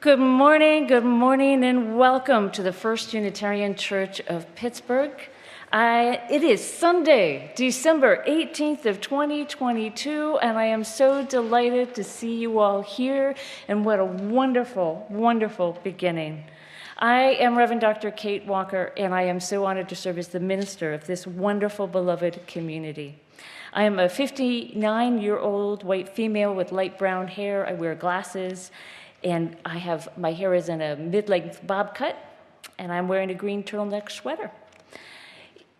Good morning, and welcome to the First Unitarian Church of Pittsburgh. It is Sunday, December 18th of 2022, and I am so delighted to see you all here, and what a wonderful, wonderful beginning. I am Reverend Dr. Kate Walker, and I am so honored to serve as the minister of this wonderful, beloved community. I am a 59-year-old white female with light brown hair. I wear glasses. And my hair is in a mid-length bob cut, and I'm wearing a green turtleneck sweater.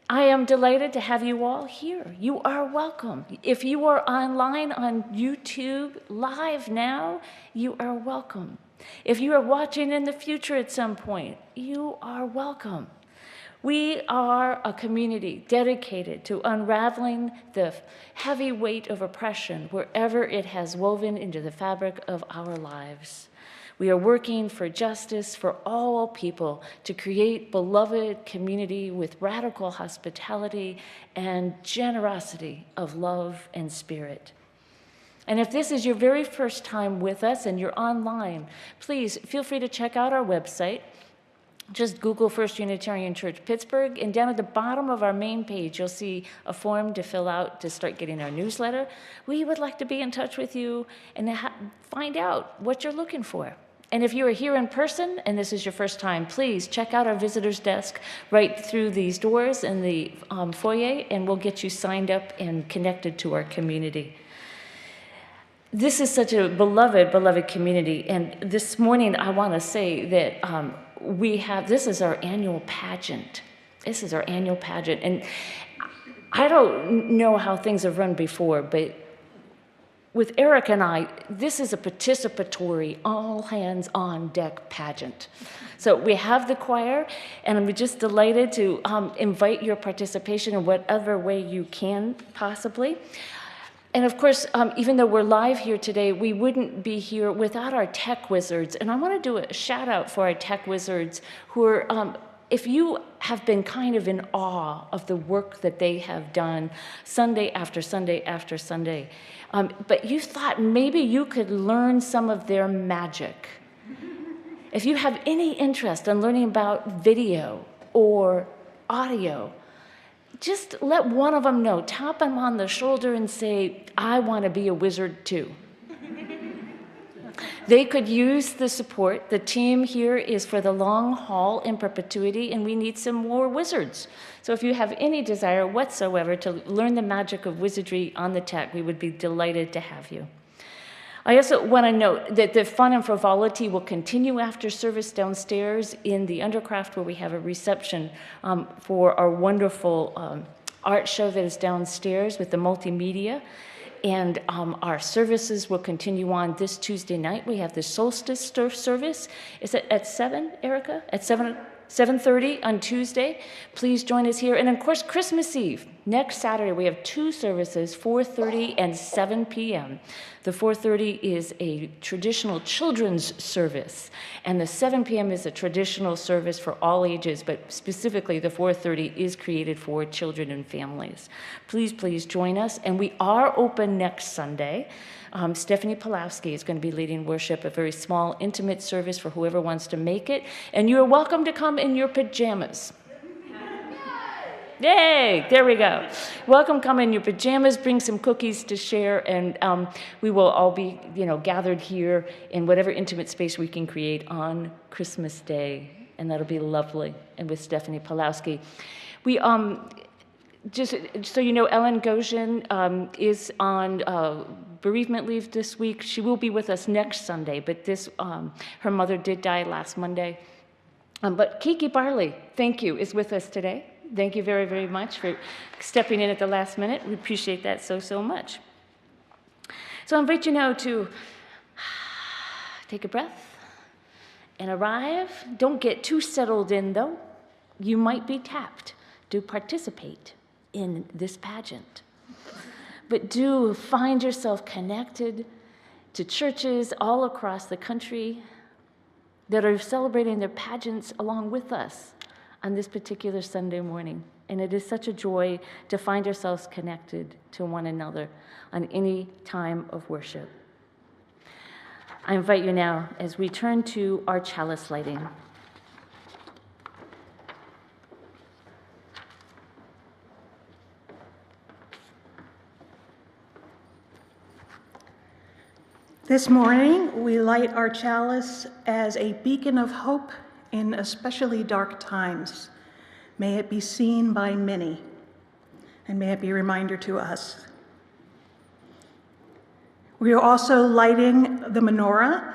I am delighted to have you all here. You are welcome. If you are online on YouTube live now, you are welcome. If you are watching in the future at some point, you are welcome. We are a community dedicated to unraveling the heavy weight of oppression wherever it has woven into the fabric of our lives. We are working for justice for all people to create beloved community with radical hospitality and generosity of love and spirit. And if this is your very first time with us and you're online, please feel free to check out our website. Just Google First Unitarian Church Pittsburgh, and down at the bottom of our main page, you'll see a form to fill out to start getting our newsletter. We would like to be in touch with you and find out what you're looking for. And if you are here in person and this is your first time, please check out our visitor's desk right through these doors in the foyer, and we'll get you signed up and connected to our community. This is such a beloved, beloved community, and this morning I want to say that this is our annual pageant. This is our annual pageant. And I don't know how things have run before, but with Eric and I, this is a participatory, all-hands-on-deck pageant. So we have the choir, and I'm just delighted to invite your participation in whatever way you can possibly. And of course, even though we're live here today, we wouldn't be here without our tech wizards. And I want to do a shout out for our tech wizards who are, if you have been kind of in awe of the work that they have done Sunday after Sunday after Sunday, but you thought maybe you could learn some of their magic. If you have any interest in learning about video or audio, just let one of them know. Tap them on the shoulder and say, I want to be a wizard too. They could use the support. The team here is for the long haul in perpetuity, and we need some more wizards. So if you have any desire whatsoever to learn the magic of wizardry on the tech, we would be delighted to have you. I also want to note that the fun and frivolity will continue after service downstairs in the Undercraft, where we have a reception for our wonderful art show that is downstairs with the multimedia. And our services will continue on this Tuesday night. We have the solstice service. Is it at 7, Erica? At 7:30 on Tuesday. Please join us here. And of course, Christmas Eve. Next Saturday, we have 2 services, 4:30 and 7 p.m. The 4:30 is a traditional children's service, and the 7 p.m. is a traditional service for all ages, but specifically the 4:30 is created for children and families. Please, please join us. And we are open next Sunday. Stephanie Pulowski is going to be leading worship, a very small, intimate service for whoever wants to make it. And you're welcome to come in your pajamas. Yay, there we go. Welcome, come in your pajamas, bring some cookies to share, and we will all be, gathered here in whatever intimate space we can create on Christmas Day, and that'll be lovely, and with Stephanie Pulowski. We, just so you know, Ellen Goshen is on bereavement leave this week. She will be with us next Sunday, but her mother did die last Monday. But Kiki Barley, thank you, is with us today. Thank you very, very much for stepping in at the last minute. We appreciate that so, so much. So I invite you now to take a breath and arrive. Don't get too settled in, though. You might be tapped to participate in this pageant. But do find yourself connected to churches all across the country that are celebrating their pageants along with us on this particular Sunday morning. And it is such a joy to find ourselves connected to one another on any time of worship. I invite you now as we turn to our chalice lighting. This morning, we light our chalice as a beacon of hope in especially dark times. May it be seen by many, and may it be a reminder to us. We are also lighting the menorah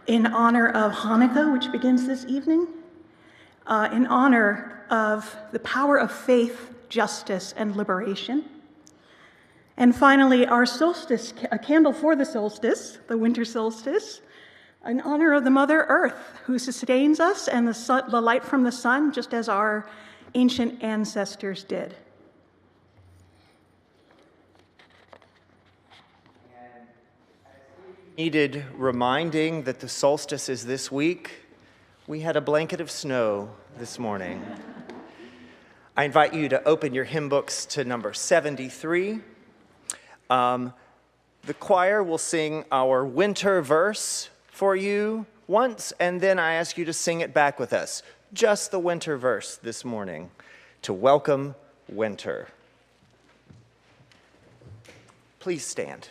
in honor of Hanukkah, which begins this evening, in honor of the power of faith, justice, and liberation. And finally, our solstice, a candle for the solstice, the winter solstice, in honor of the Mother Earth, who sustains us and the light from the sun, just as our ancient ancestors did. Needed reminding that the solstice is this week. We had a blanket of snow this morning. I invite you to open your hymn books to number 73. The choir will sing our winter verse for you once, and then I ask you to sing it back with us. Just the winter verse this morning to welcome winter. Please stand.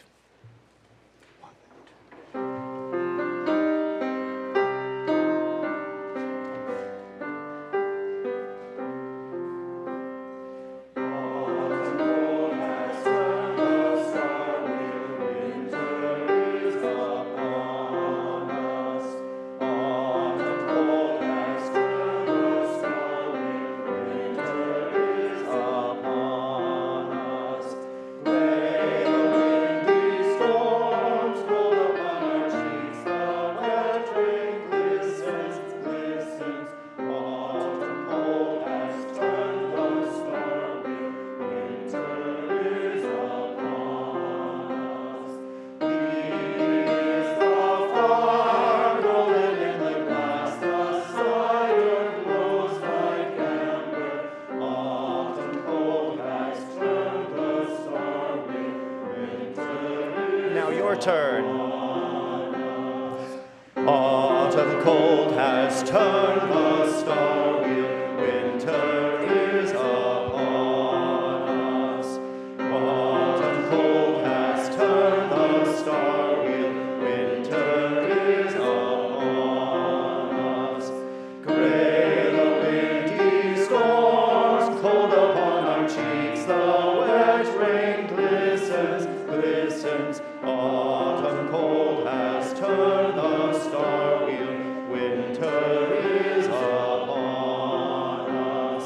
Turn. Autumn cold has turned the star wheel, winter is upon us. Autumn cold has turned the star wheel, winter is upon us. Gray the windy storms, cold upon our cheeks, the wet rain glistens, glistens. Autumn cold has turned the star wheel, winter is upon us.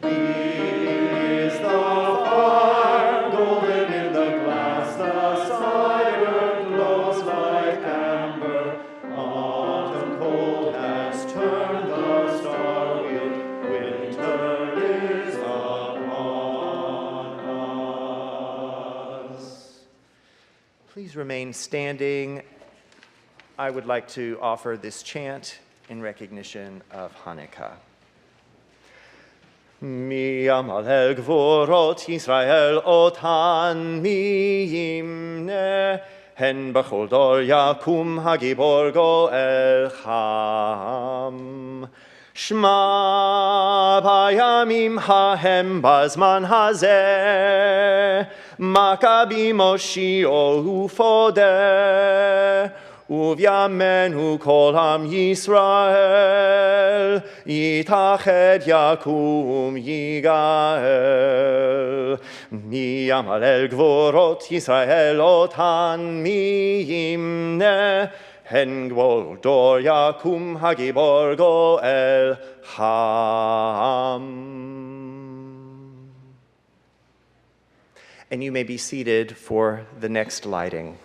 Leaping is the fire, golden in the glass, the cider glows like amber. Autumn cold has turned the star wheel, winter is upon us. Please remain standing. I would like to offer this chant in recognition of Hanukkah. Mi amal gvorot Yisrael otan mi yimne, hen b'chol dor yakum hagibor goel cham. Shma bayamim hahem bazman hazeh, Maccabi Moshio ufodeh, uvyamenu kol am Yisrael, yitached yakum yigael. Mi yamal el gvorot Yisrael otan mi yimne, hen gvor dor yakum hagibor goel ham. And you may be seated for the next lighting.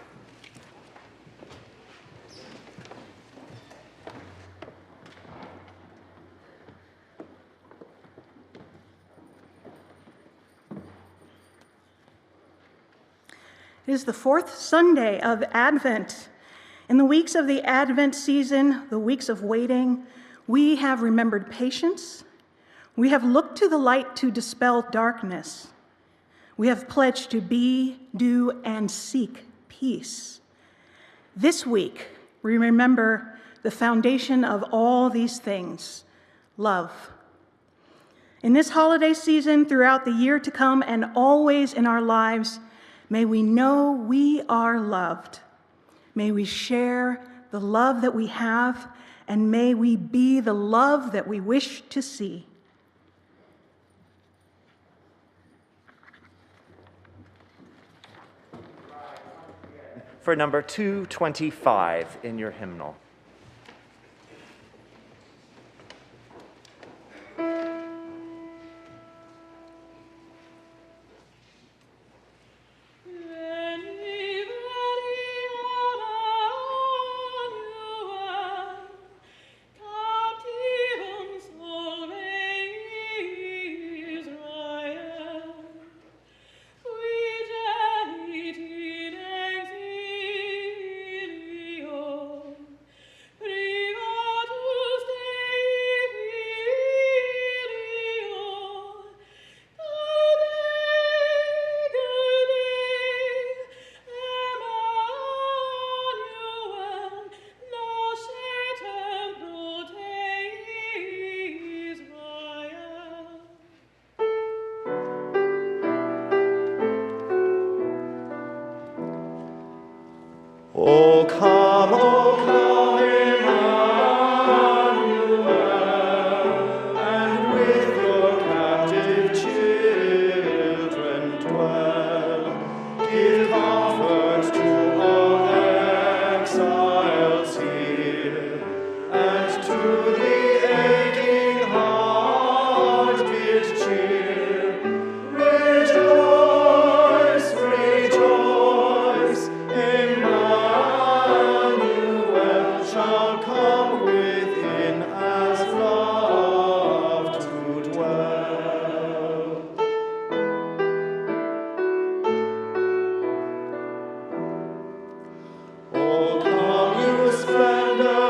It is the fourth Sunday of Advent. In the weeks of the Advent season, the weeks of waiting, we have remembered patience. We have looked to the light to dispel darkness. We have pledged to be, do, and seek peace. This week, we remember the foundation of all these things, love. In this holiday season, throughout the year to come, and always in our lives, may we know we are loved. May we share the love that we have, and may we be the love that we wish to see. For number 225 in your hymnal. O come, Emmanuel, and with your captive children dwell. Give comfort to all exiles here, and to the aching heart give cheer. Rejoice, rejoice, Emmanuel shall come within as love to dwell. Oh, come, you splendor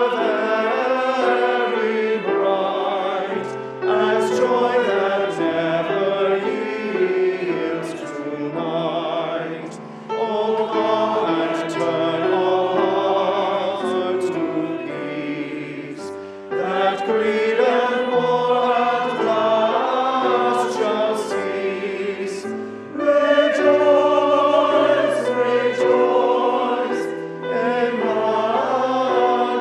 very bright, as joy that never yields to night. Oh, come and turn all hearts to peace, that greed and war at last shall cease. Rejoice, rejoice,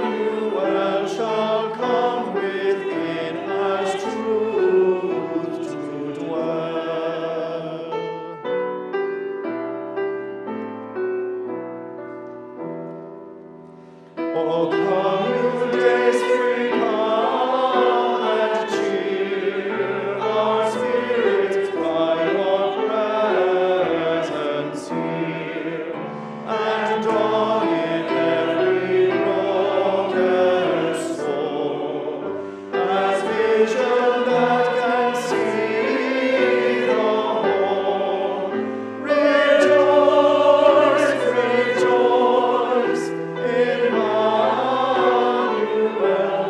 Emmanuel shall come within as truth to dwell. Oh, come, you days free, come and cheer our spirits by your presence here, and draw in every broken soul as vision that can see the whole. Rejoice, rejoice, Emmanuel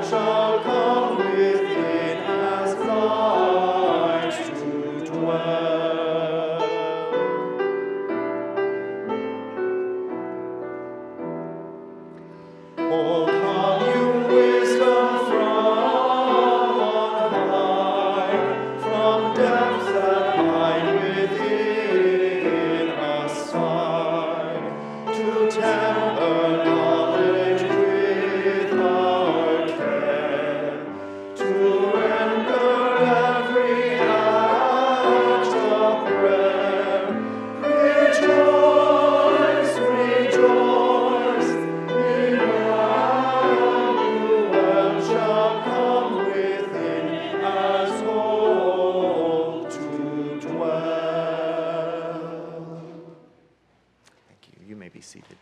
shall come within as light to dwell. Oh, come, you wisdom from on high, from depths that hide within us side, to temper knowledge with our care, to render every act a prayer. Rejoice, rejoice, Emmanuel shall come within as hope to dwell. Thank you. You may be seated.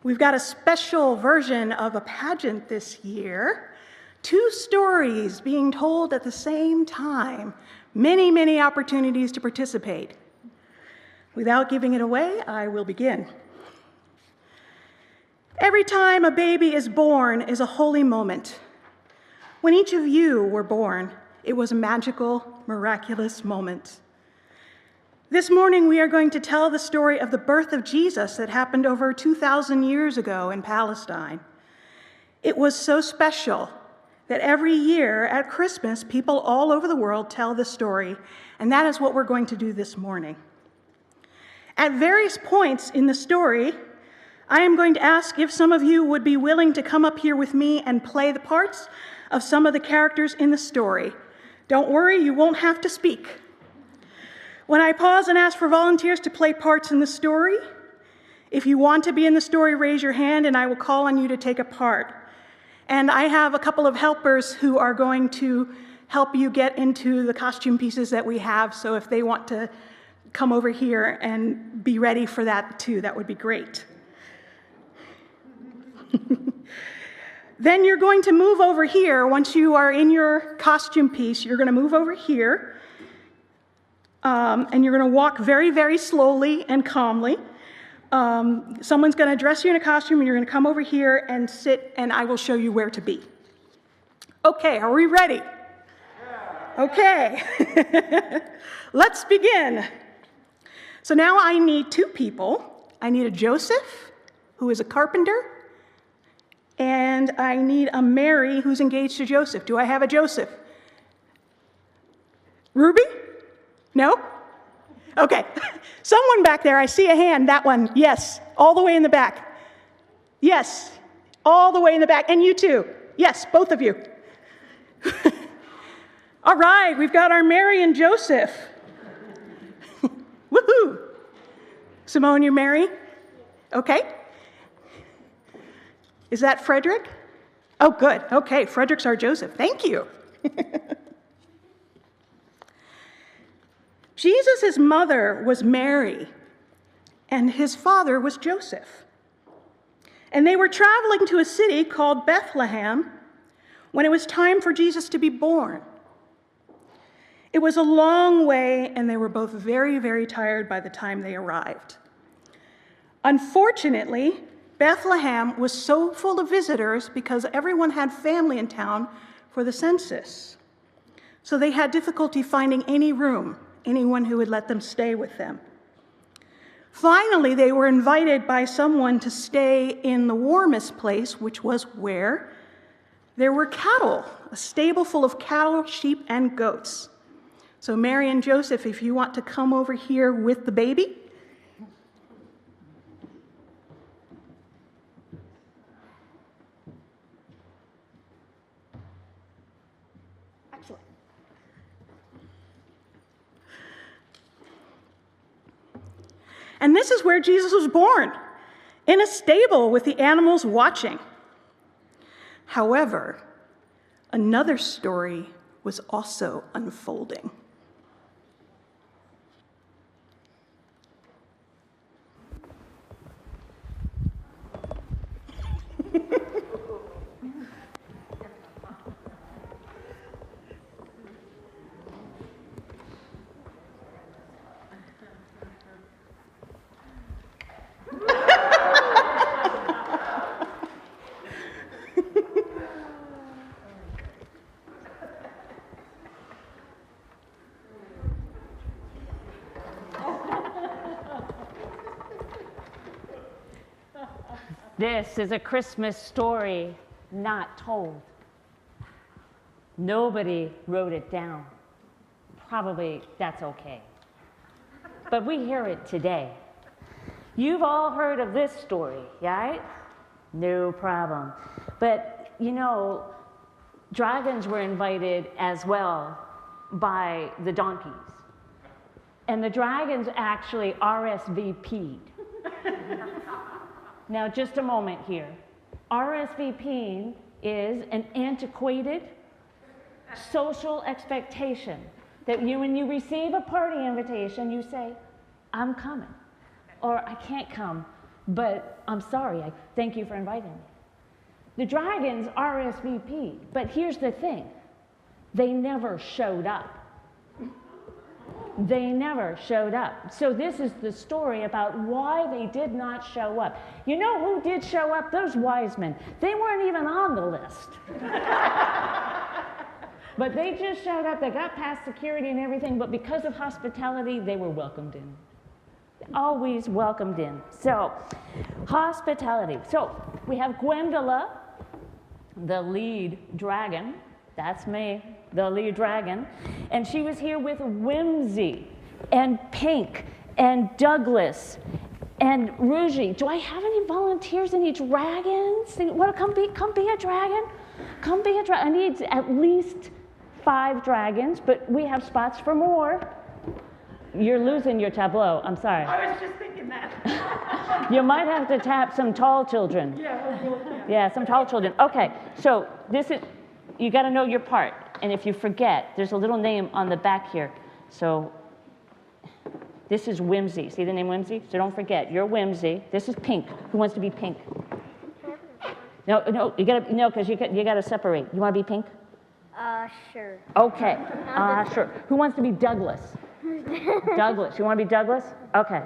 We've got a special version of a pageant this year. 2 stories being told at the same time. Many, many opportunities to participate. Without giving it away, I will begin. Every time a baby is born is a holy moment. When each of you were born, it was a magical, miraculous moment. This morning, we are going to tell the story of the birth of Jesus that happened over 2,000 years ago in Palestine. It was so special that every year at Christmas, people all over the world tell the story, and that is what we're going to do this morning. At various points in the story, I am going to ask if some of you would be willing to come up here with me and play the parts of some of the characters in the story. Don't worry, you won't have to speak. When I pause and ask for volunteers to play parts in the story, if you want to be in the story, raise your hand and I will call on you to take a part. And I have a couple of helpers who are going to help you get into the costume pieces that we have, so if they want to come over here and be ready for that too, that would be great. Then you're going to move over here. Once you are in your costume piece, you're going to move over here. And you're going to walk very, very slowly and calmly. Someone's going to dress you in a costume, and you're going to come over here and sit, and I will show you where to be. Okay, are we ready? Okay. Let's begin. So now I need 2 people. I need a Joseph, who is a carpenter, and I need a Mary, who's engaged to Joseph. Do I have a Joseph? Ruby? No? Okay. Someone back there, I see a hand, that one. Yes, all the way in the back. Yes, all the way in the back. And you too. Yes, both of you. All right, we've got our Mary and Joseph. Woohoo! Simone, you Mary? Okay. Is that Frederick? Oh, good. Okay, Frederick's our Joseph. Thank you. Jesus' mother was Mary, and his father was Joseph. And they were traveling to a city called Bethlehem when it was time for Jesus to be born. It was a long way, and they were both very, very tired by the time they arrived. Unfortunately, Bethlehem was so full of visitors because everyone had family in town for the census. So they had difficulty finding any room, anyone who would let them stay with them. Finally, they were invited by someone to stay in the warmest place, which was where there were cattle, a stable full of cattle, sheep, and goats. So Mary and Joseph, if you want to come over here with the baby. Excellent. And this is where Jesus was born, in a stable with the animals watching. However, another story was also unfolding. This is a Christmas story not told. Nobody wrote it down. Probably that's okay. But we hear it today. You've all heard of this story, right? No problem. But you know, dragons were invited as well by the donkeys. And the dragons actually RSVP'd. Now, just a moment here. RSVPing is an antiquated social expectation that when you receive a party invitation, you say, I'm coming, or I can't come. but I'm sorry. I thank you for inviting me. The dragons RSVP, but here's the thing. They never showed up. They never showed up. So this is the story about why they did not show up. You know who did show up? Those wise men. They weren't even on the list. But they just showed up. They got past security and everything, but because of hospitality, they were welcomed in. Always welcomed in. So, hospitality. So, we have Gwendola, the lead dragon. That's me, the lead dragon. And she was here with Whimsy and Pink and Douglas and Rougie. Do I have any volunteers, any dragons? Want to come be a dragon? Come be a dragon. I need at least 5 dragons, but we have spots for more. You're losing your tableau. I'm sorry. I was just thinking that. You might have to tap some tall children. Yeah, some tall children. Okay, so this is, you got to know your part. And if you forget, there's a little name on the back here. So this is Whimsy. See the name Whimsy? So don't forget, you're Whimsy. This is Pink. Who wants to be Pink? No, you got to, no, because you got to separate. You want to be Pink? Sure. Okay, sure. Who wants to be Douglas? Douglas. You want to be Douglas? Okay,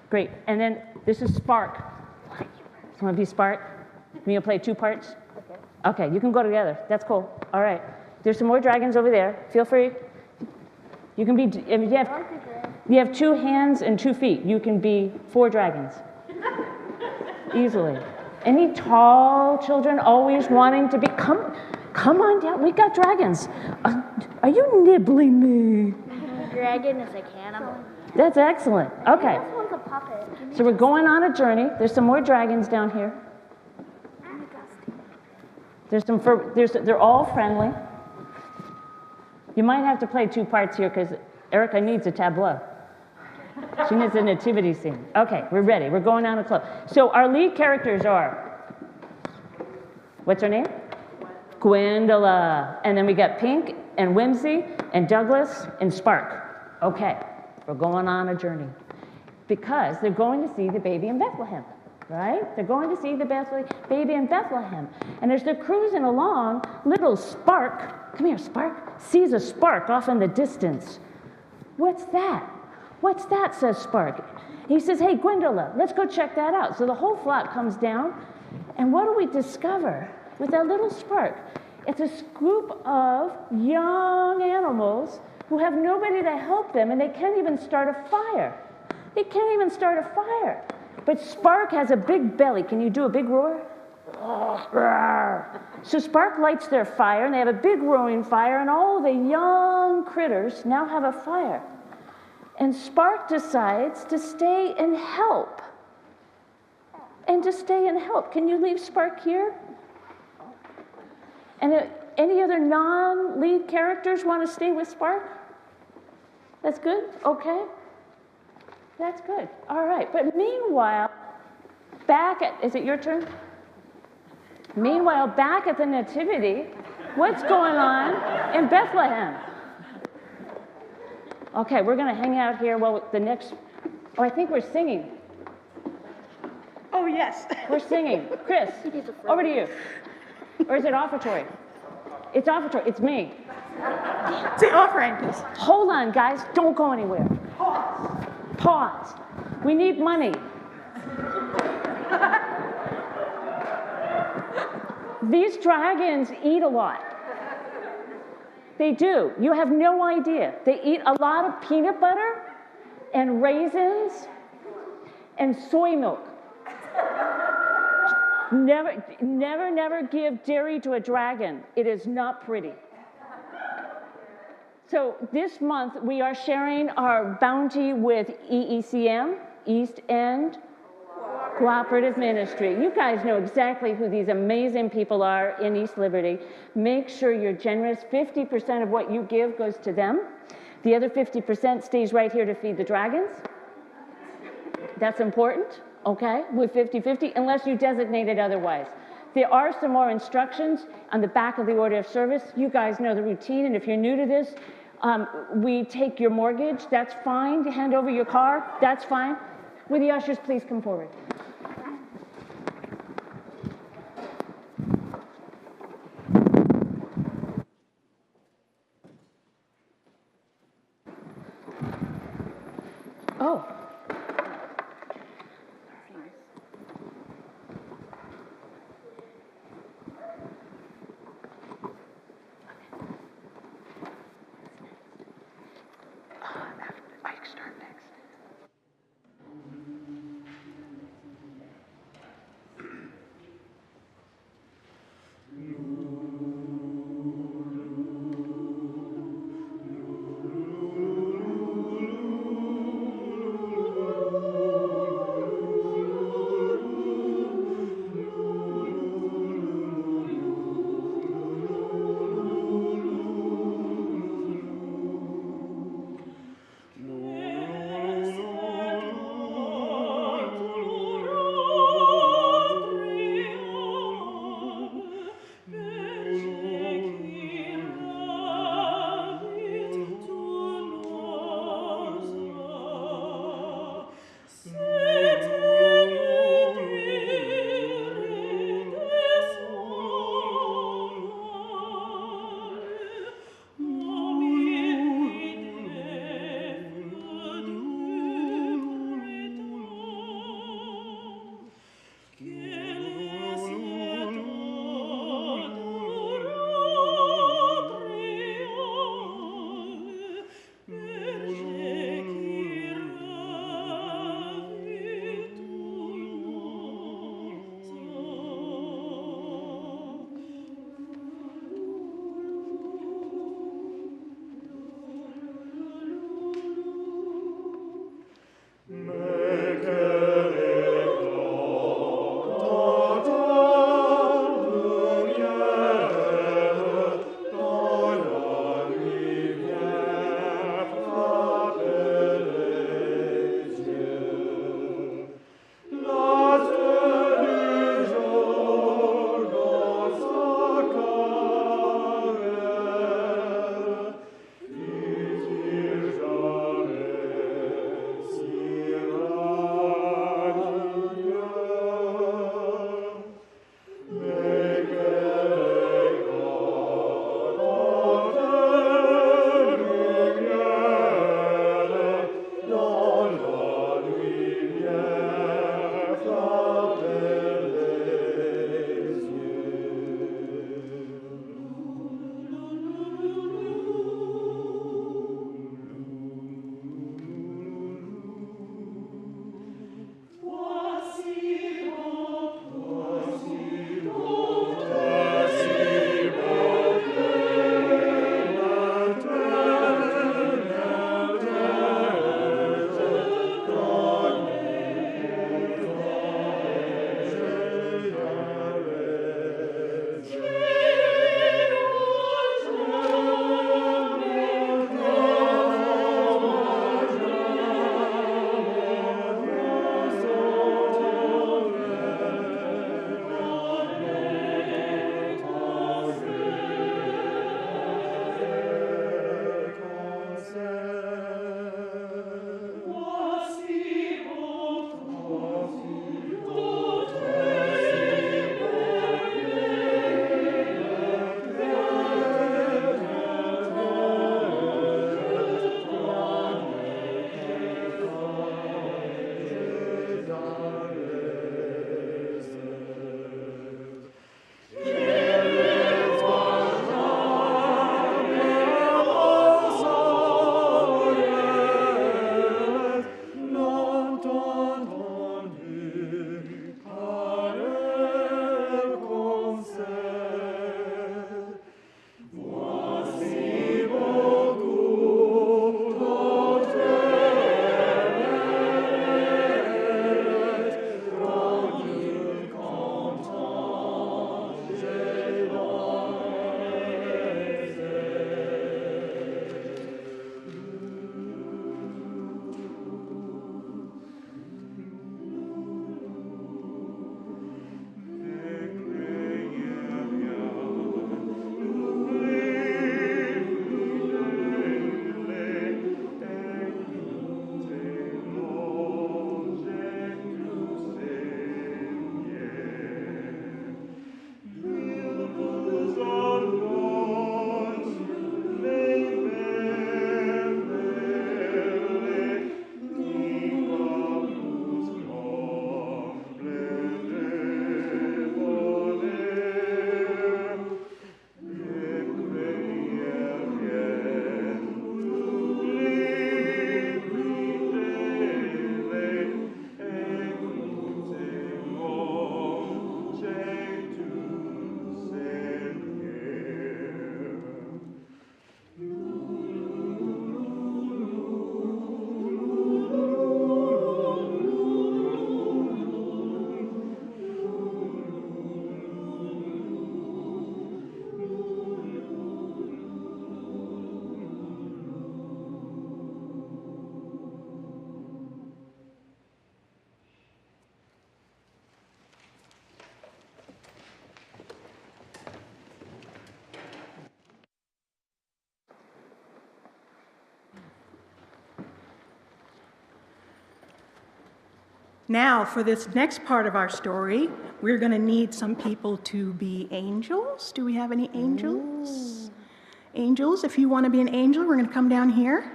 great. And then this is Spark. You want to be Spark? You want to play 2 parts? Okay, you can go together. That's cool. All right. There's some more dragons over there. Feel free. You can be, you have 2 hands and 2 feet. You can be 4 dragons. Easily. Any tall children always wanting to be, come on down. We got dragons. Are you nibbling me? Dragon is a cannibal. That's excellent. Okay. This one's a puppet. So we're going on a journey. There's some more dragons down here. They're all friendly. You might have to play 2 parts here because Erica needs a tableau. She needs a nativity scene. Okay, we're ready. We're going on a club. So our lead characters are, what's her name? Gwendola. And then we got Pink and Whimsy and Douglas and Spark. Okay, we're going on a journey because they're going to see the baby in Bethlehem. Right? They're going to see the baby in Bethlehem. And as they're cruising along, little Spark, come here, Spark, sees a spark off in the distance. What's that? What's that, says Spark. He says, hey, Gwendola, let's go check that out. So the whole flock comes down, and what do we discover with that little Spark? It's a group of young animals who have nobody to help them, and they can't even start a fire. They can't even start a fire. But Spark has a big belly. Can you do a big roar? So Spark lights their fire, and they have a big roaring fire, and all the young critters now have a fire. And Spark decides to stay and help. Can you leave Spark here? And any other non-lead characters want to stay with Spark? That's good? Okay. That's good. All right. But meanwhile, is it your turn? Meanwhile, back at the Nativity, what's going on in Bethlehem? Okay, we're going to hang out here I think we're singing. Oh, yes. We're singing. Chris, over to you. Or is it offertory? It's offertory. It's me. It's the offering. Hold on, guys. Don't go anywhere. Pause. We need money. These dragons eat a lot. They do. You have no idea. They eat a lot of peanut butter and raisins and soy milk. Never give dairy to a dragon. It is not pretty. So this month, we are sharing our bounty with EECM, East End Cooperative Ministry. You guys know exactly who these amazing people are in East Liberty. Make sure you're generous. 50% of what you give goes to them. The other 50% stays right here to feed the dragons. That's important, okay? With 50-50, unless you designate it otherwise. There are some more instructions on the back of the order of service. You guys know the routine, and if you're new to this, we take your mortgage. That's fine. Hand over your car. That's fine. Will the ushers please come forward? Now, for this next part of our story, we're going to need some people to be angels. Do we have any angels? Angels, if you want to be an angel, we're going to come down here.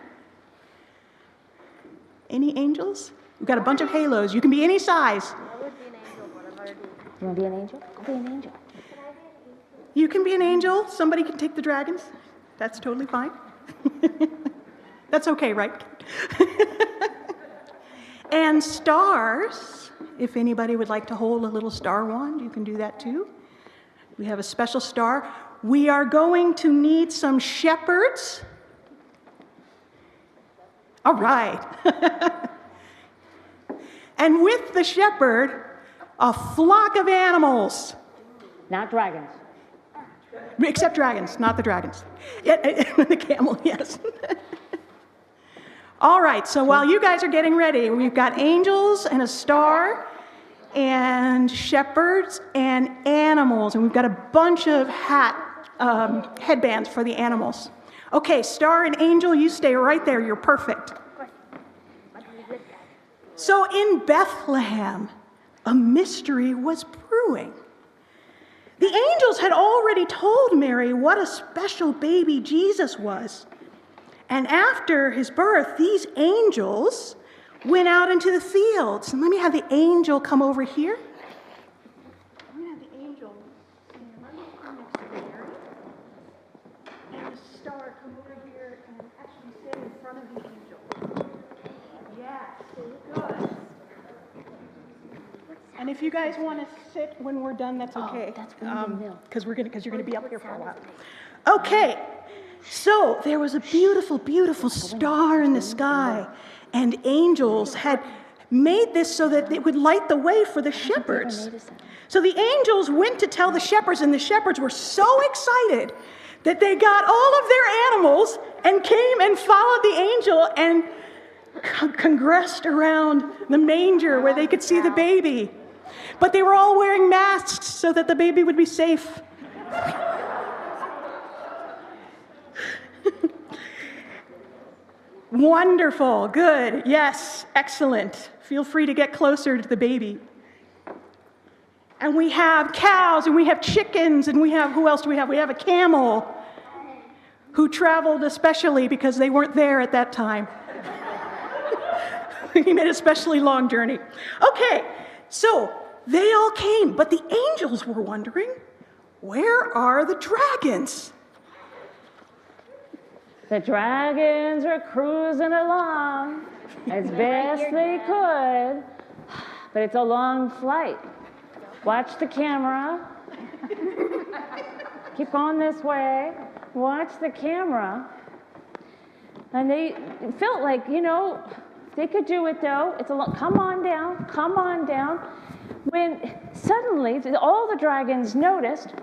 Any angels? We've got a bunch of halos. You can be any size. I would be an angel, but I've already. You want to be an angel? Go be an angel. You can be an angel. Somebody can take the dragons. That's totally fine. That's okay, right? And stars, if anybody would like to hold a little star wand, you can do that too. We have a special star. We are going to need some shepherds. All right. And with the shepherd, a flock of animals. Not dragons. Except dragons, not the dragons. The camel, yes. All right, so while you guys are getting ready, we've got angels and a star and shepherds and animals, and we've got a bunch of headbands for the animals. Okay, star and angel, you stay right there. You're perfect. So in Bethlehem, a mystery was brewing. The angels had already told Mary what a special baby Jesus was. And after his birth, these angels went out into the fields. And let me have the angel come over here. I'm going to have the angel stand right next to Mary. And the star come over here and actually sit in front of the angel. Yes, good. And if you guys want to sit when we're done, that's okay. That's wonderful. Because you're going to be up here for a while. Okay. So there was a beautiful, beautiful star in the sky, and angels had made this so that it would light the way for the shepherds. So the angels went to tell the shepherds, and the shepherds were so excited that they got all of their animals and came and followed the angel and congressed around the manger where they could see the baby. But they were all wearing masks so that the baby would be safe. Wonderful, good, yes, excellent. Feel free to get closer to the baby. And we have cows, and we have chickens, and we have, who else do we have? We have a camel who traveled especially because they weren't there at that time. He made a especially long journey. Okay, so they all came, but the angels were wondering, where are the dragons? The dragons are cruising along as best they could, but it's a long flight. Watch the camera. Keep going this way. Watch the camera. And they felt like, they could do it though. It's a long, come on down. When suddenly all the dragons noticed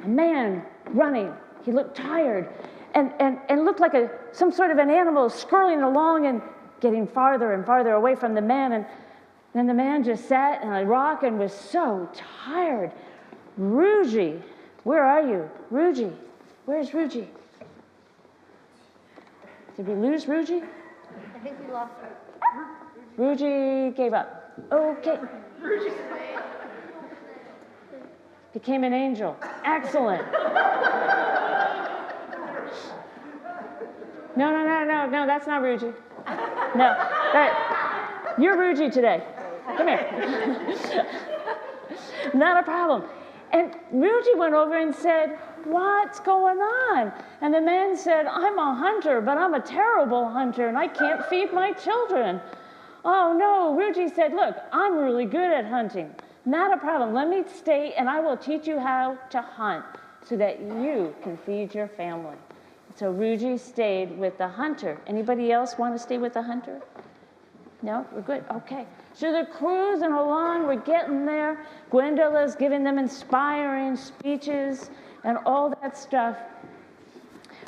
a man running. He looked tired. And looked like some sort of an animal scurrying along and getting farther and farther away from the man. And then the man just sat on a rock and was so tired. Ruji, where are you? Ruji, where's Ruji? Did we lose Ruji? I think we lost her. Ruji gave up. Okay. Became an angel. Excellent. No, that's not Ruji. No, you're Ruji today. Come here. Not a problem. And Ruji went over and said, what's going on? And the man said, I'm a hunter, but I'm a terrible hunter, and I can't feed my children. Oh, no, Ruji said, look, I'm really good at hunting. Not a problem. Let me stay, and I will teach you how to hunt so that you can feed your family. So Ruji stayed with the hunter. Anybody else want to stay with the hunter? No? We're good? Okay. So they're cruising along. We're getting there. Gwendolyn's giving them inspiring speeches and all that stuff.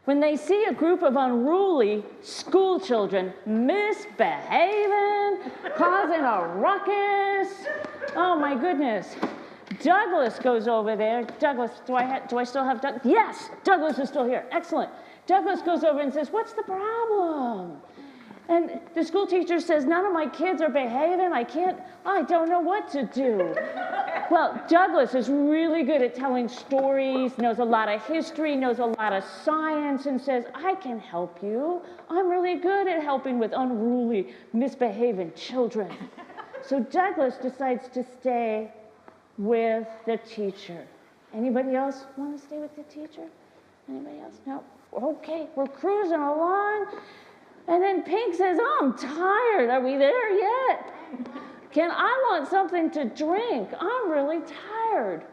When they see a group of unruly school children misbehaving, causing a ruckus, oh my goodness. Douglas goes over there. Douglas, do I still have Douglas? Yes, Douglas is still here. Excellent. Douglas goes over and says, what's the problem? And the school teacher says, none of my kids are behaving. I don't know what to do. Well, Douglas is really good at telling stories, knows a lot of history, knows a lot of science, and says, I can help you. I'm really good at helping with unruly, misbehaving children. So Douglas decides to stay with the teacher. Anybody else want to stay with the teacher? Anybody else? No? Okay, we're cruising along. And then Pink says, oh, I'm tired. Are we there yet? I want something to drink. I'm really tired.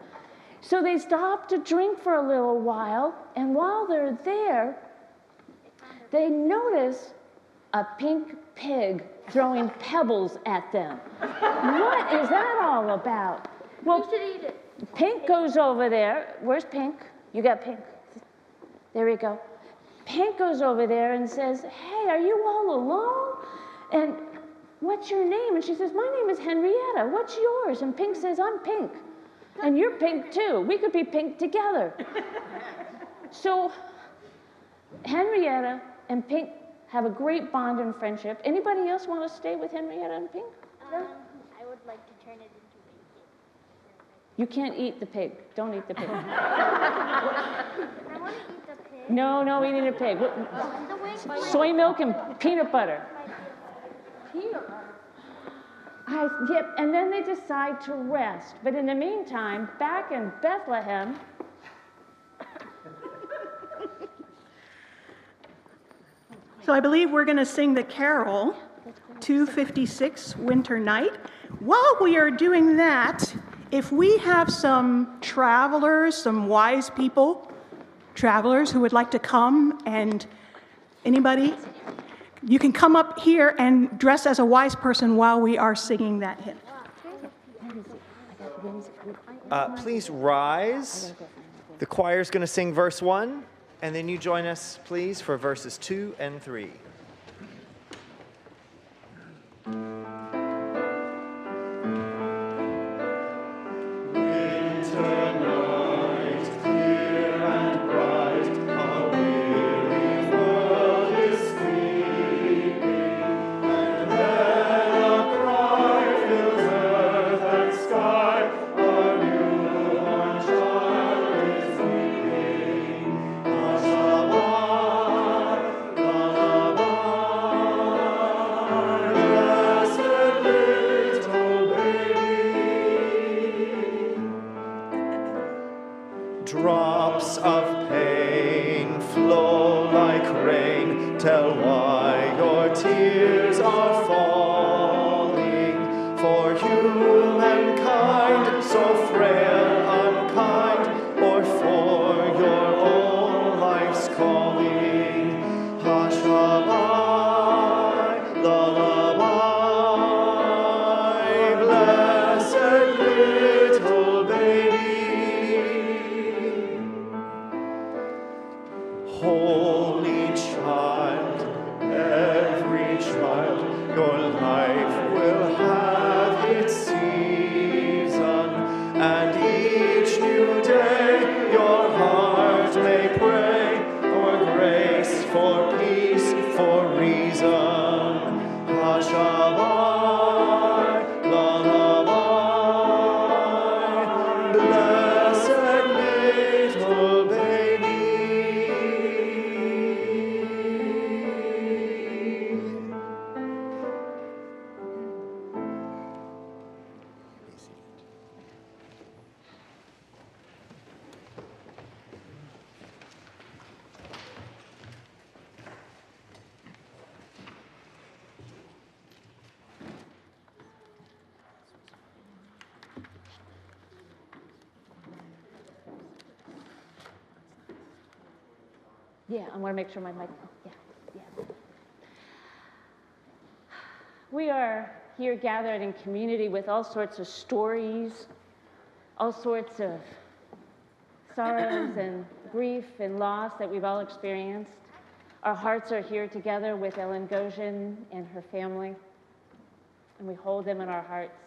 So they stop to drink for a little while. And while they're there, they notice a pink pig throwing pebbles at them. What is that all about? Well, You should eat it. Pink goes over there. Where's Pink? You got Pink. There we go. Pink goes over there and says, hey, are you all alone? And what's your name? And she says, my name is Henrietta. What's yours? And Pink says, I'm Pink. And you're Pink too. We could be Pink together. So Henrietta and Pink have a great bond and friendship. Anybody else want to stay with Henrietta and Pink? I would like to turn it into a You can't eat the pig. Don't eat the pig. pig. I want to eat the pig. No, eating a pig. The wing. Soy milk and peanut butter. Peanut butter. Yep, and then they decide to rest. But in the meantime, back in Bethlehem, So I believe we're going to sing the carol, 256, Winter Night. While we are doing that, if we have some travelers, some wise people, travelers who would like to come, and anybody, you can come up here and dress as a wise person while we are singing that hymn. Please rise. The choir's going to sing verse 1, and then you join us, please, for verses 2 and 3. Drops of pain flow like rain, tell why your tears are falling. For humankind, so frail, unkind, or for your own life's calling. Hashabai, lullaby, blessed little baby. Holy child, every child, your life will have its season, and each new day your heart may pray for grace, for peace, for reason. Hashabai, lullaby, blessed little baby. yeah, I want to make sure my mic, yeah. We are here gathered in community with all sorts of stories, all sorts of sorrows and grief and loss that we've all experienced. Our hearts are here together with Ellen Goshen and her family, and we hold them in our hearts.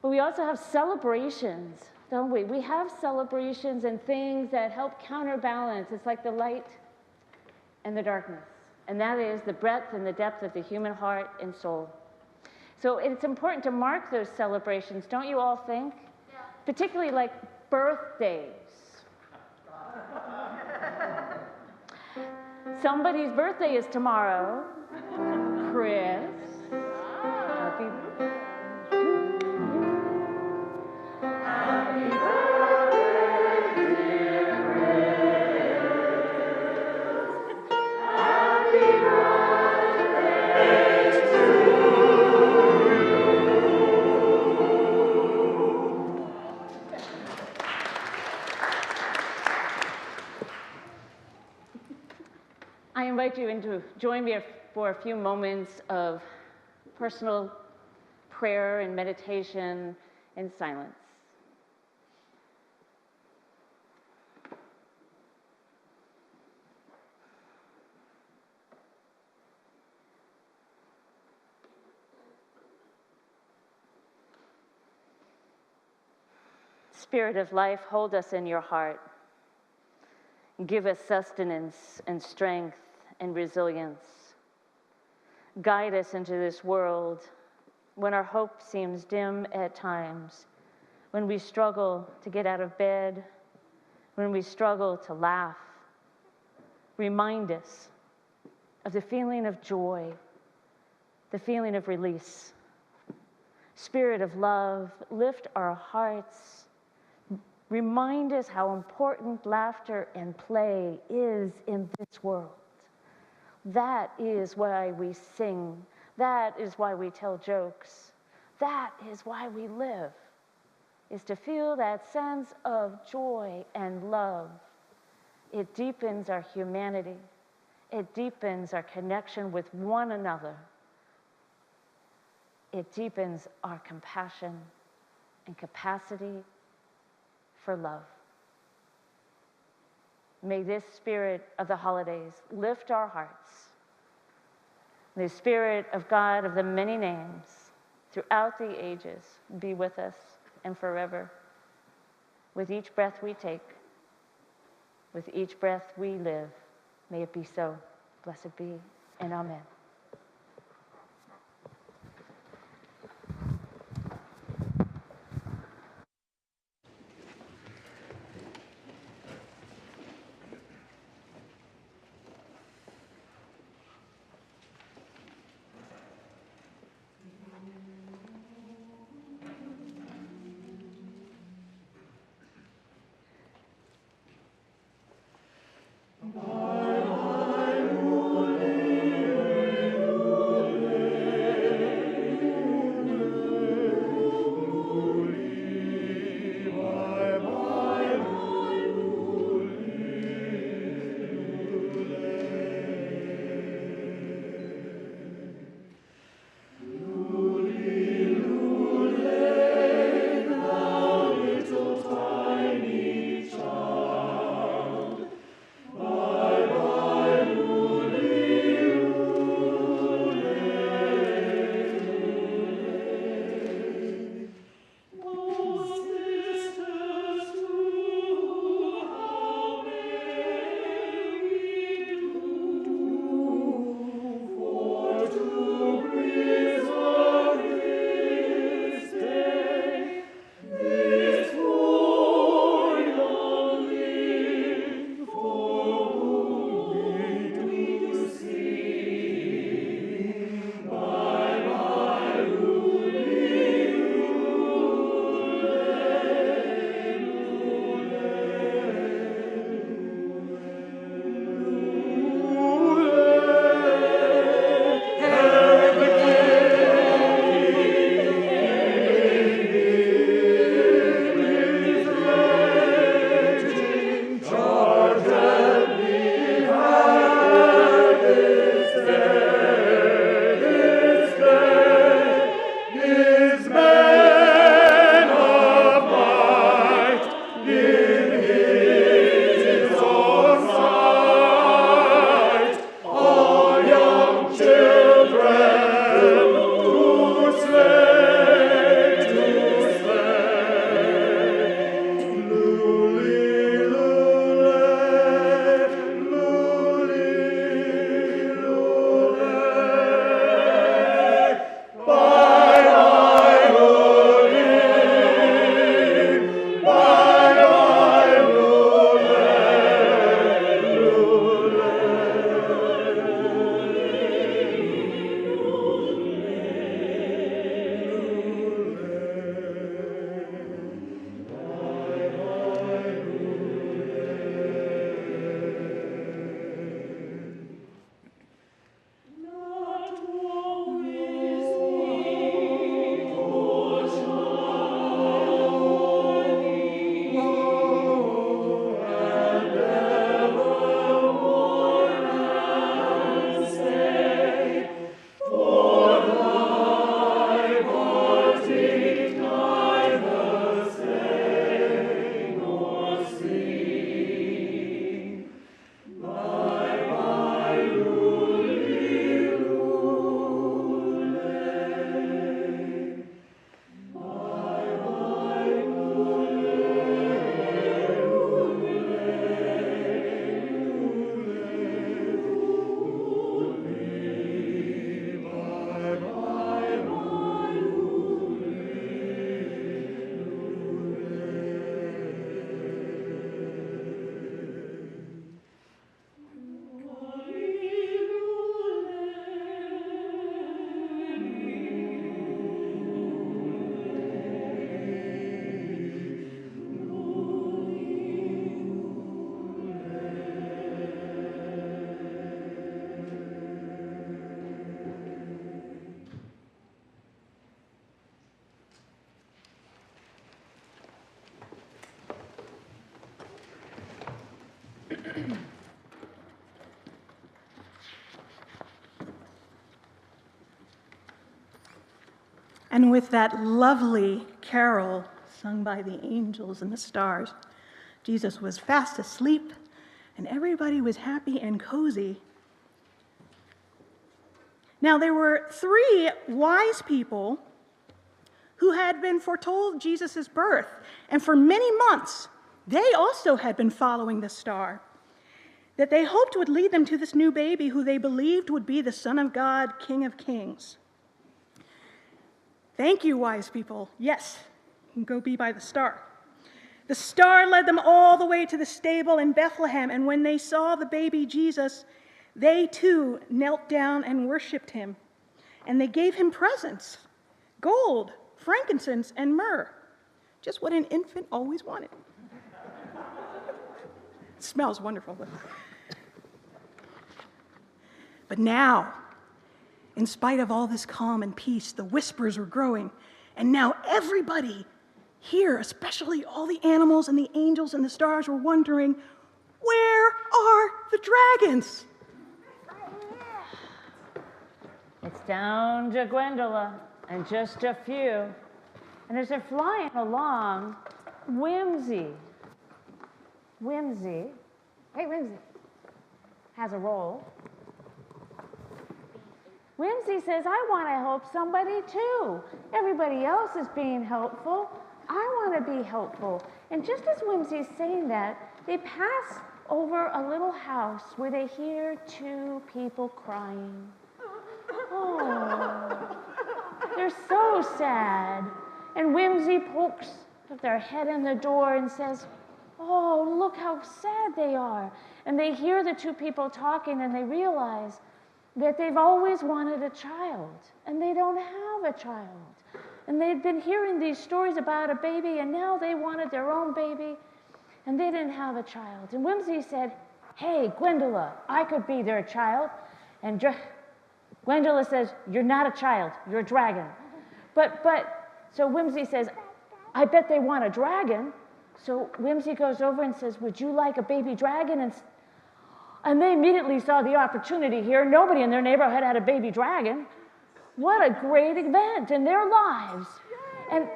But we also have celebrations, don't we? We have celebrations and things that help counterbalance. It's like the light and the darkness. and that is the breadth and the depth of the human heart and soul. So it's important to mark those celebrations, don't you all think? Yeah. Particularly like birthdays. Somebody's birthday is tomorrow. Chris. Happy birthday. Happy birthday, dear Chris. Happy birthday to I invite you to join me for a few moments of personal prayer and meditation in silence. Spirit of life, hold us in your heart. Give us sustenance and strength and resilience. Guide us into this world when our hope seems dim at times, when we struggle to get out of bed, when we struggle to laugh. Remind us of the feeling of joy, the feeling of release. Spirit of love, lift our hearts. Remind us how important laughter and play is in this world. That is why we sing. That is why we tell jokes. That is why we live, is to feel that sense of joy and love. It deepens our humanity. It deepens our connection with one another. It deepens our compassion and capacity for love. May this spirit of the holidays lift our hearts. The Spirit of God of the many names throughout the ages be with us and forever. With each breath we take, with each breath we live, may it be so. Blessed be, and amen. Bye. And with that lovely carol sung by the angels and the stars, Jesus was fast asleep, and everybody was happy and cozy. Now, there were 3 wise people who had been foretold Jesus' birth, and for many months, they also had been following the star that they hoped would lead them to this new baby who they believed would be the Son of God, King of Kings. Thank you, wise people. Yes, go be by the star. The star led them all the way to the stable in Bethlehem, and when they saw the baby Jesus, they too knelt down and worshiped him. And they gave him presents, gold, frankincense, and myrrh. Just what an infant always wanted. It smells wonderful. But now, in spite of all this calm and peace, the whispers were growing. And now everybody here, especially all the animals and the angels and the stars, were wondering, where are the dragons? It's down to Gwendola and just a few. And as they're flying along, Whimsy, hey Whimsy, has a role. Whimsy says, I want to help somebody too. Everybody else is being helpful. I want to be helpful. And just as Whimsy's saying that, they pass over a little house where they hear 2 people crying. Oh, they're so sad. And Whimsy pokes their head in the door and says, oh, look how sad they are. And they hear the 2 people talking and they realize that they've always wanted a child, and they don't have a child. And they'd been hearing these stories about a baby, and now they wanted their own baby, and they didn't have a child. And Whimsy said, hey, Gwendola, I could be their child. And Gwendola says, you're not a child, you're a dragon. So Whimsy says, I bet they want a dragon. So Whimsy goes over and says, would you like a baby dragon? And they immediately saw the opportunity here. Nobody in their neighborhood had a baby dragon. What a great event in their lives. And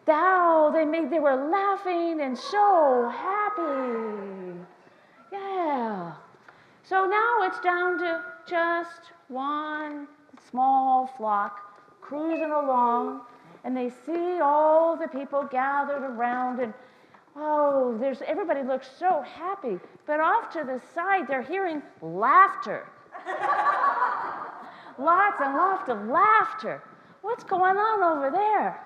now they were laughing and so happy. Yeah. So now it's down to just one small flock cruising along, and they see all the people gathered around, and oh, everybody looks so happy. But off to the side, they're hearing laughter. Lots and lots of laughter. What's going on over there?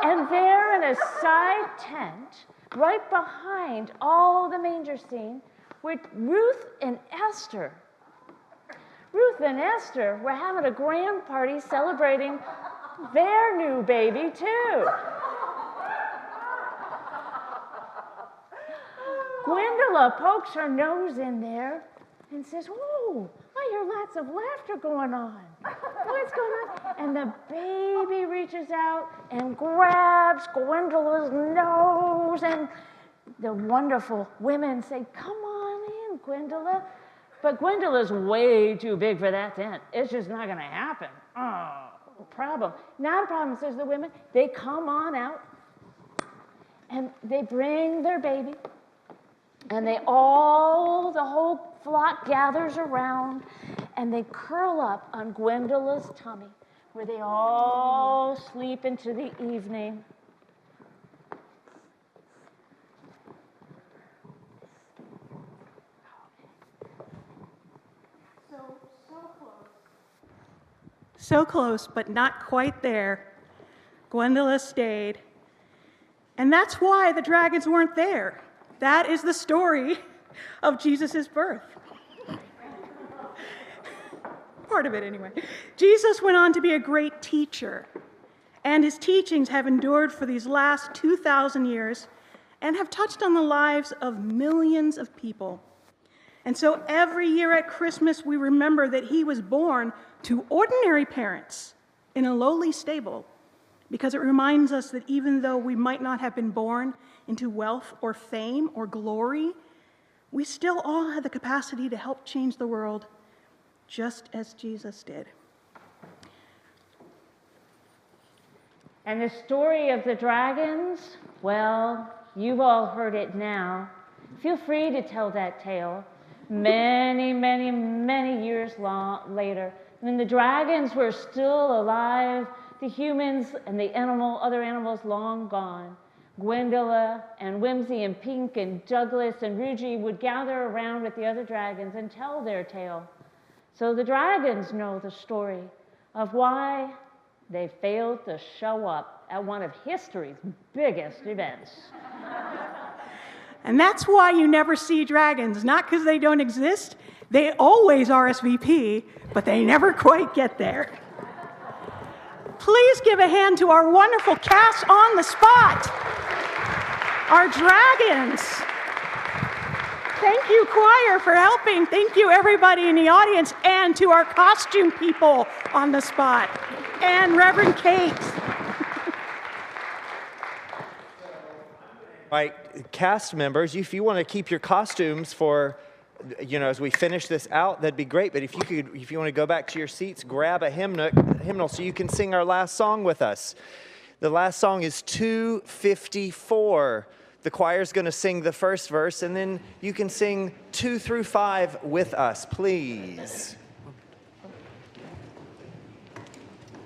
And there in a side tent, right behind all the manger scene, were Ruth and Esther. Ruth and Esther were having a grand party celebrating their new baby, too. Gwendola pokes her nose in there and says, oh, I hear lots of laughter going on. What's going on? And the baby reaches out and grabs Gwendola's nose, and the wonderful women say, come on in, Gwendola. But Gwendola's way too big for that tent. It's just not going to happen. Oh, problem. Not a problem, says the women. They come on out, and they bring their baby. And the whole flock gathers around, and they curl up on Gwendola's tummy, where they all sleep into the evening. So close, but not quite there. Gwendola stayed. And that's why the dragons weren't there. That is the story of Jesus' birth. Part of it, anyway. Jesus went on to be a great teacher, and his teachings have endured for these last 2,000 years and have touched on the lives of millions of people. And so every year at Christmas, we remember that he was born to ordinary parents in a lowly stable because it reminds us that even though we might not have been born into wealth or fame or glory, we still all have the capacity to help change the world just as Jesus did. And the story of the dragons, well, you've all heard it now. Feel free to tell that tale many, many, many years later, when the dragons were still alive, the humans and the other animals long gone. Gwendola and Whimsy and Pink and Douglas and Ruji would gather around with the other dragons and tell their tale. So the dragons know the story of why they failed to show up at one of history's biggest events. And that's why you never see dragons, not because they don't exist. They always RSVP, but they never quite get there. Please give a hand to our wonderful cast on the spot, our dragons. Thank you, choir, for helping. Thank you, everybody in the audience, and to our costume people on the spot, and Reverend Kate. Right, cast members, if you want to keep your costumes for, as we finish this out, that'd be great. But if you want to go back to your seats, grab a hymnal so you can sing our last song with us. The last song is 254. The choir's going to sing the first verse, and then you can sing 2 through 5 with us, please.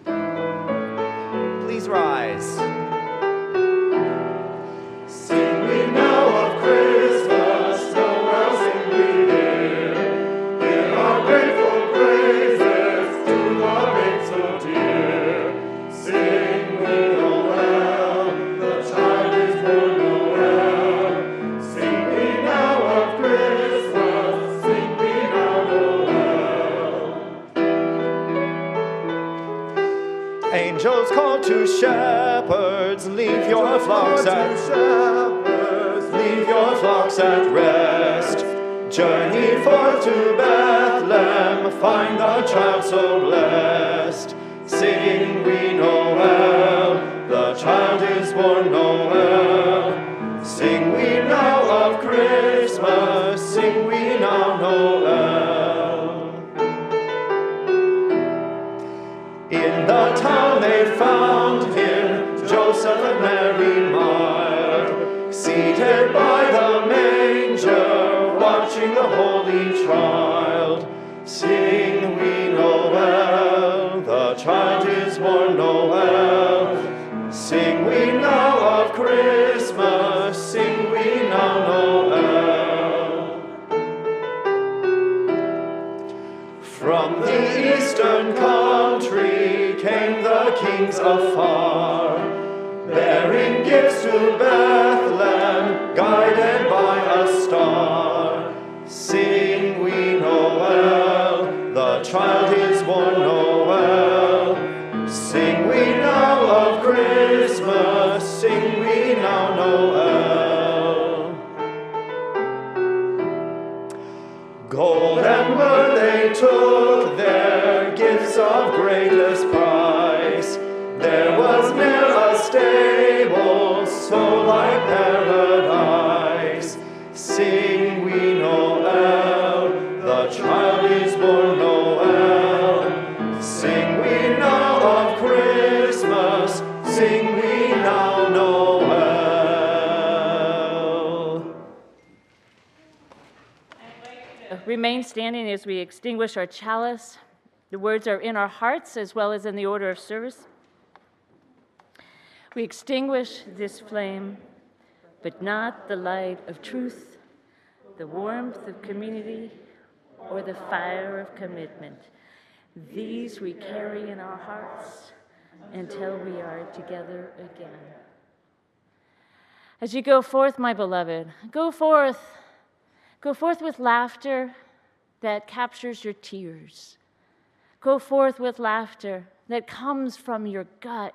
Please rise. Sing we now of Christmas, the world sing we hear. Hear our grateful praises to the babe so dear. Sing we Noel, the child is born Noel. Sing we now of Christmas, sing we now Noel. Angels call to shepherds, leave your flocks at rest. Journey forth to Bethlehem, find the child so blessed. Sing we Noel, the child is born Noel. Sing we now of Christmas, sing we now Noel. In the town they found him, Joseph and Mary mild, seated by the manger, watching the holy child. Sing we Noel, the child is born Noel. Sing we now of Christmas, sing we now Noel. From the eastern country came the kings afar, bearing gifts to Bethlehem, guided by a star. Sing we Noel, the child is born Noel. Sing we now of Christmas, sing we now Noel. Gold and myrrh they took, their gifts of greatest price. There was ne'er a stable so like paradise. Sing we Noel, the child is born Noel. Sing we now of Christmas, sing we now Noel. Remain standing as we extinguish our chalice. The words are in our hearts as well as in the order of service. We extinguish this flame, but not the light of truth, the warmth of community, or the fire of commitment. These we carry in our hearts until we are together again. As you go forth, my beloved, go forth with laughter that captures your tears. Go forth with laughter that comes from your gut,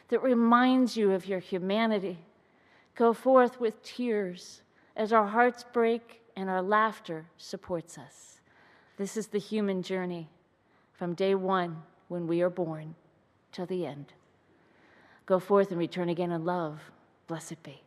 that reminds you of your humanity. Go forth with tears as our hearts break and our laughter supports us. This is the human journey from day one when we are born till the end. Go forth and return again in love. Blessed be.